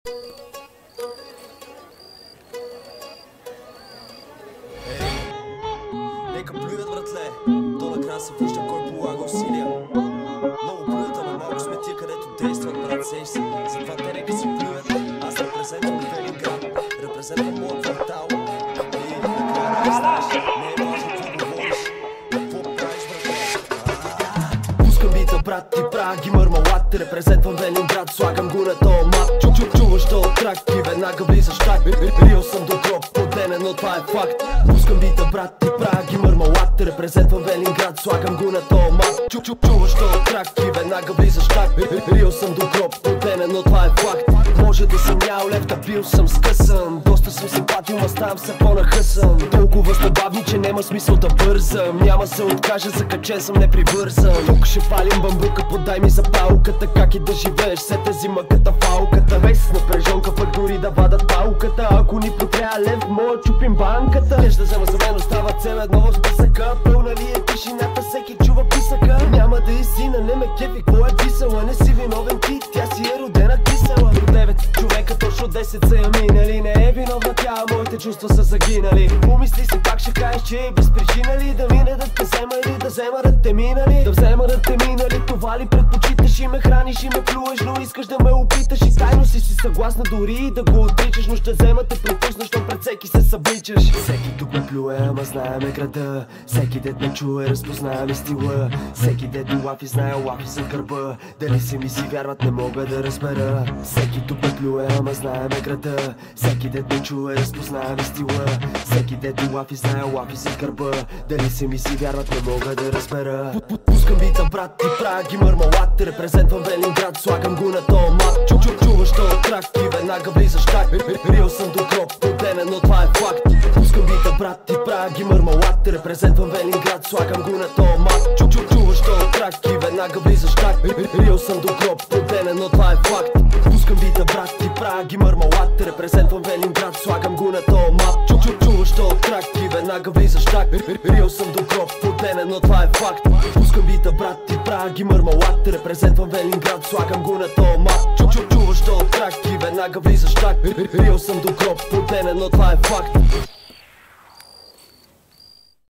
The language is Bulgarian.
Нека плюят, братле, то накрая се вижда кой полага усилия. Много плюят, ама малко сме тия, където действат, брат, сеш си. Затова те нека си плюят. Аз репрезентвам Велинград, репрезентвам моят квартал. И накрая не знаеш, не е важно какво говориш, какво правиш, братле. Пускам бита, брат, и правя ги мърмалат. Репрезентвам Велинград, слагам го на тоя мат. Чуваш тоя трак и веднага влизаш так. Рил съм до гроб, подленен, но това е факт. Пускам бита, брат, и правя ги мърмалат. Репрезентвам Велинград, слагам го на тоя мат. Чуваш тоя трак и веднага влизаш так. Рил съм до гроб, подленен, но това е факт. Може да съм нял лев, да бил съм скъсан. Доста съм се патил, ма ставам се по-нахъсан. Толкова сте бавни, че няма смисъл да бързам. Няма се откажа, закачен съм, не привързан. Тук ще палим бамбука, подай ми запалката. Как и да живееш, се тези мъката фалката. Весь напрежонка, фактури да вадат палката. Ако ни потрябва лев, мога чупим банката. Неш да взема за мен, остава цел едно в списъка. Пълна ли е тишината, всеки чува писъка. Няма да истина, не ме кефи, кой е писала. Не си виновен ти, тя си е родена кисела. До 9 човека, точно 10 са я минали. Не е виновна тя, моите чувства са загинали. Помисли си пак ще кажеш, че е без причина ли. Да мине да те взема или да взема да те минали. Да взема да те минали, това ли предпочиташ? И ме храниш и ме плюеш, но искаш да ме опиташ. И тайно си съгласна дори и да го отричаш. Но ще взема те припуснаш, но пред всеки се събличаш. Всеки тук ме плюе, ама знаеме града. Всеки дет ме чуе, разпознаваме стила. Всеки дет до лафи знае лафи за гърба. Дали си ми си вярват, не мога да разбера. Всеки тук ме плюе, ама знаеме града. Всеки дет ме чуе, разпознаваме стила. Всеки дет до лафи знае лафи за гърба. Дали си ми си вярват, не мога да разбера. Пускам бита, брат, и правя ги мърмалат. Репрезентвам Велинград, слагам го на тоя мат. Чуваш тоя трак и веднага влизаш так. Рил съм до гроб, подленен, но това е факт. Пускам бита, брат, и правя ги мърмалат. Репрезентвам Велинград, слагам го на тоя мат. Чуваш тоя трак и веднага влизаш так. Рил съм до гроб, подленен, но това е факт. Пускам бита, брат, и правя ги мърмалат. Репрезентвам Велинград, слагам го на тоя мат. Чуваш тоя трак и веднага влизаш так. Рил съм до гроб, подленен, но това е факт. Пускам бита, брат, и правя ги мърмалат. Репрезентвам Велинград, слагам го на тоя мат. Чуваш тоя трак и веднага влизаш так. Рил съм до гроб, подленен, но това е факт.